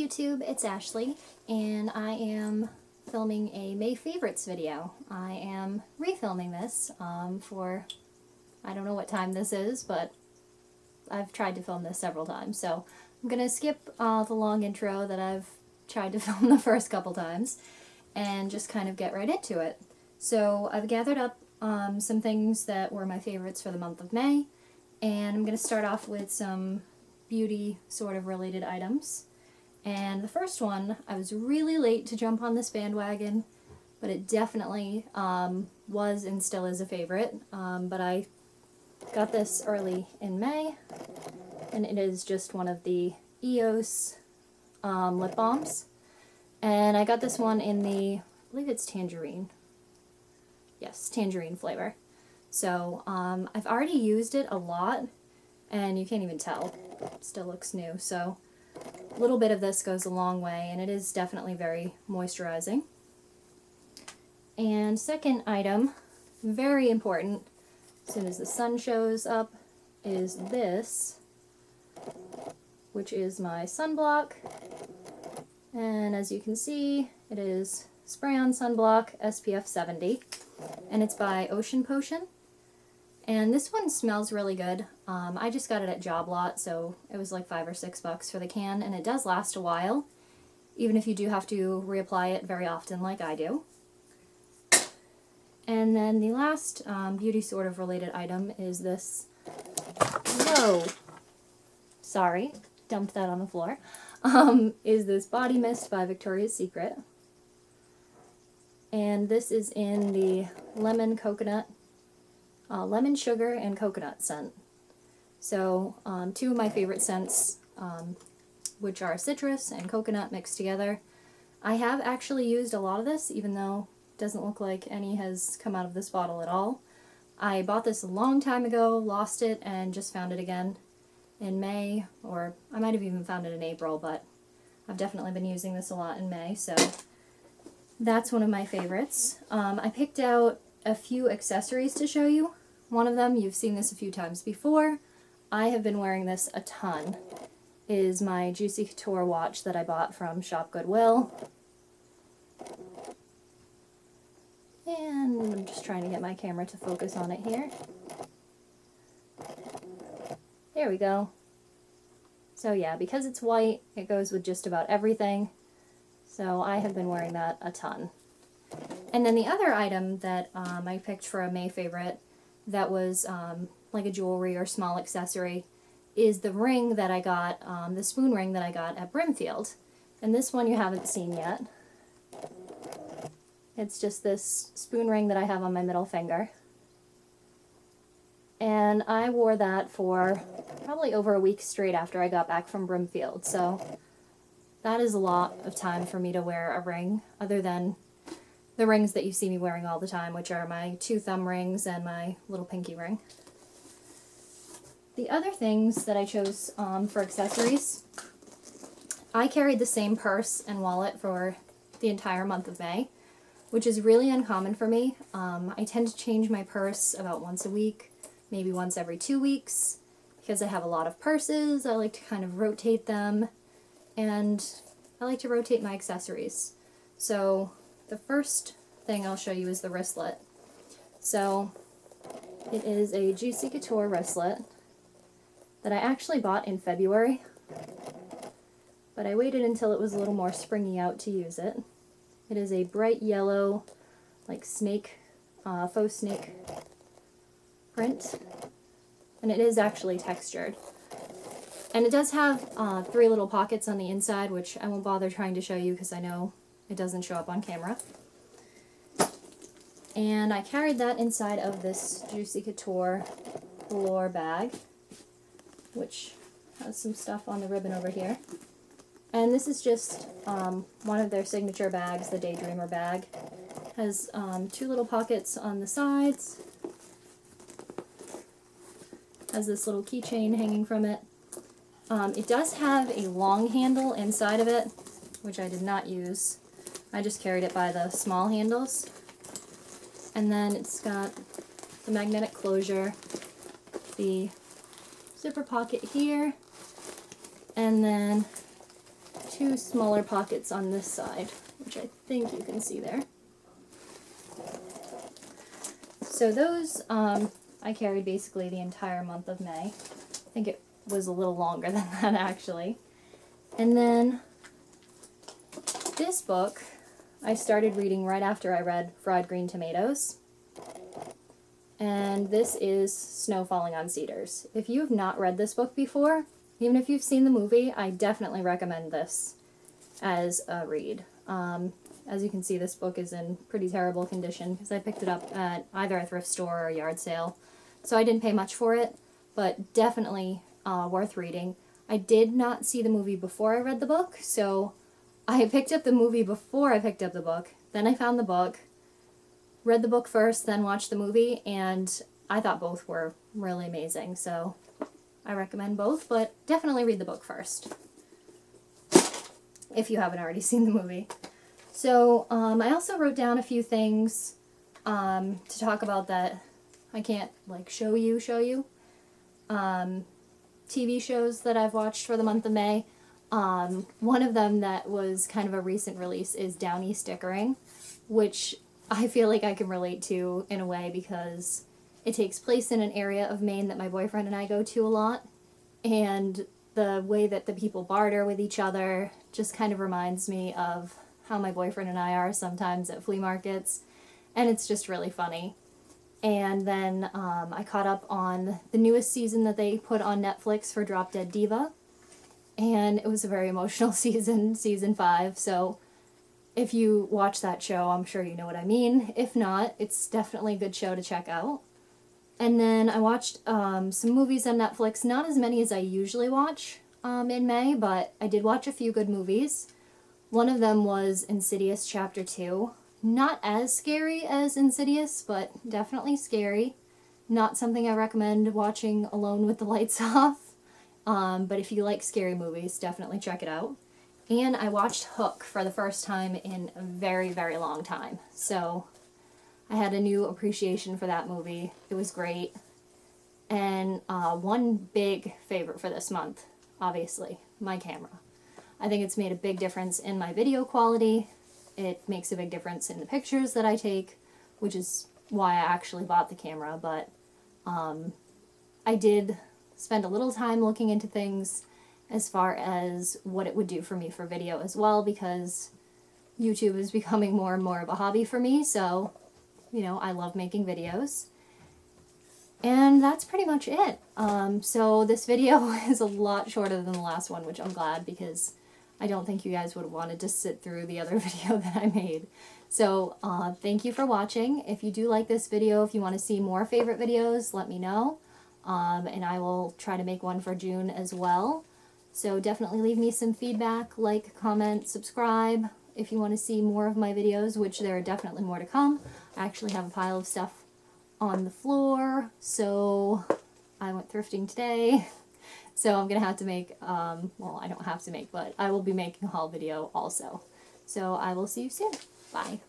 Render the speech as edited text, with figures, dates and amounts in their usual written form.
YouTube, it's Ashley, and I am filming a May Favorites video. I am refilming this for, I don't know what time this is, but I've tried to film this several times, so I'm going to skip the long intro that I've tried to film the first couple times, and just kind of get right into it. So I've gathered up some things that were my favorites for the month of May, and I'm going to start off with some beauty sort of related items. And the first one, I was really late to jump on this bandwagon, but it definitely was and still is a favorite. But I got this early in May, and it is just one of the EOS lip balms. And I got this one in the, I believe it's tangerine. Yes, tangerine flavor. So I've already used it a lot, and you can't even tell. It still looks new. So a little bit of this goes a long way, and it is definitely very moisturizing. And second item, very important, as soon as the sun shows up, is this, which is my sunblock. And as you can see, it is spray-on sunblock SPF 70, and it's by Ocean Potion. And this one smells really good. I just got it at Job Lot, so it was like $5 or $6 for the can, and it does last a while, even if you do have to reapply it very often like I do. And then the last beauty sort of related item is this, whoa, sorry, dumped that on the floor, is this body mist by Victoria's Secret. And this is in the lemon sugar and coconut scent. So two of my favorite scents, which are citrus and coconut mixed together. I have actually used a lot of this, even though it doesn't look like any has come out of this bottle at all. I bought this a long time ago, lost it, and just found it again in May, or I might have even found it in April, but I've definitely been using this a lot in May, so that's one of my favorites. I picked out a few accessories to show you. One of them, you've seen this a few times before. I have been wearing this a ton. Is my Juicy Couture watch that I bought from Shop Goodwill. And I'm just trying to get my camera to focus on it here. There we go. So yeah, because it's white, it goes with just about everything. So I have been wearing that a ton. And then the other item that I picked for a May favorite that was like a jewelry or small accessory is the ring that I got, the spoon ring that I got at Brimfield. And this one you haven't seen yet. It's just this spoon ring that I have on my middle finger. And I wore that for probably over a week straight after I got back from Brimfield. So that is a lot of time for me to wear a ring, other than the rings that you see me wearing all the time, which are my 2 thumb rings and my little pinky ring. The other things that I chose for accessories, I carried the same purse and wallet for the entire month of May, which is really uncommon for me. I tend to change my purse about once a week, maybe once every 2 weeks, because I have a lot of purses. I like to kind of rotate them, and I like to rotate my accessories. So the first thing I'll show you is the wristlet. So it is a Juicy Couture wristlet that I actually bought in February, but I waited until it was a little more springy out to use it. It is a bright yellow, like snake, faux snake print, and it is actually textured. And it does have 3 little pockets on the inside, which I won't bother trying to show you because I know it doesn't show up on camera. And I carried that inside of this Juicy Couture velour bag, which has some stuff on the ribbon over here. And this is just one of their signature bags, the Daydreamer bag. Has 2 little pockets on the sides. Has this little keychain hanging from it. It does have a long handle inside of it, which I did not use. I just carried it by the small handles. And then it's got the magnetic closure, the zipper pocket here, and then two smaller pockets on this side, which I think you can see there. So those I carried basically the entire month of May. I think it was a little longer than that actually. And then this book I started reading right after I read Fried Green Tomatoes. And this is Snow Falling on Cedars. If you have not read this book before, even if you've seen the movie, I definitely recommend this as a read. As you can see, this book is in pretty terrible condition because I picked it up at either a thrift store or a yard sale. So I didn't pay much for it, but definitely worth reading. I did not see the movie before I read the book, so I picked up the movie before I picked up the book. Then I found the book, read the book first, then watched the movie, and I thought both were really amazing. So I recommend both, but definitely read the book first if you haven't already seen the movie. So I also wrote down a few things to talk about that I can't like show you. TV shows that I've watched for the month of May. One of them that was kind of a recent release is Down East Dickering, which I feel like I can relate to in a way because it takes place in an area of Maine that my boyfriend and I go to a lot, and the way that the people barter with each other just kind of reminds me of how my boyfriend and I are sometimes at flea markets, and it's just really funny. And then I caught up on the newest season that they put on Netflix for Drop Dead Diva, and it was a very emotional season, season 5, so if you watch that show, I'm sure you know what I mean. If not, it's definitely a good show to check out. And then I watched some movies on Netflix, not as many as I usually watch in May, but I did watch a few good movies. One of them was Insidious Chapter 2. Not as scary as Insidious, but definitely scary. Not something I recommend watching alone with the lights off. But if you like scary movies, definitely check it out. And I watched Hook for the first time in a very, very long time. So I had a new appreciation for that movie. It was great. And one big favorite for this month, obviously, my camera. I think it's made a big difference in my video quality. It makes a big difference in the pictures that I take, which is why I actually bought the camera. But I did spend a little time looking into things as far as what it would do for me for video as well, because YouTube is becoming more and more of a hobby for me, so, you know, I love making videos. And that's pretty much it. So this video is a lot shorter than the last one, which I'm glad, because I don't think you guys would have wanted to sit through the other video that I made. So thank you for watching. If you do like this video, if you want to see more favorite videos, let me know. And I will try to make one for June as well. So definitely leave me some feedback, like, comment, subscribe if you want to see more of my videos, which there are definitely more to come. I actually have a pile of stuff on the floor, so I went thrifting today. So I'm going to have to make, well, I don't have to make, but I will be making a haul video also. So I will see you soon. Bye.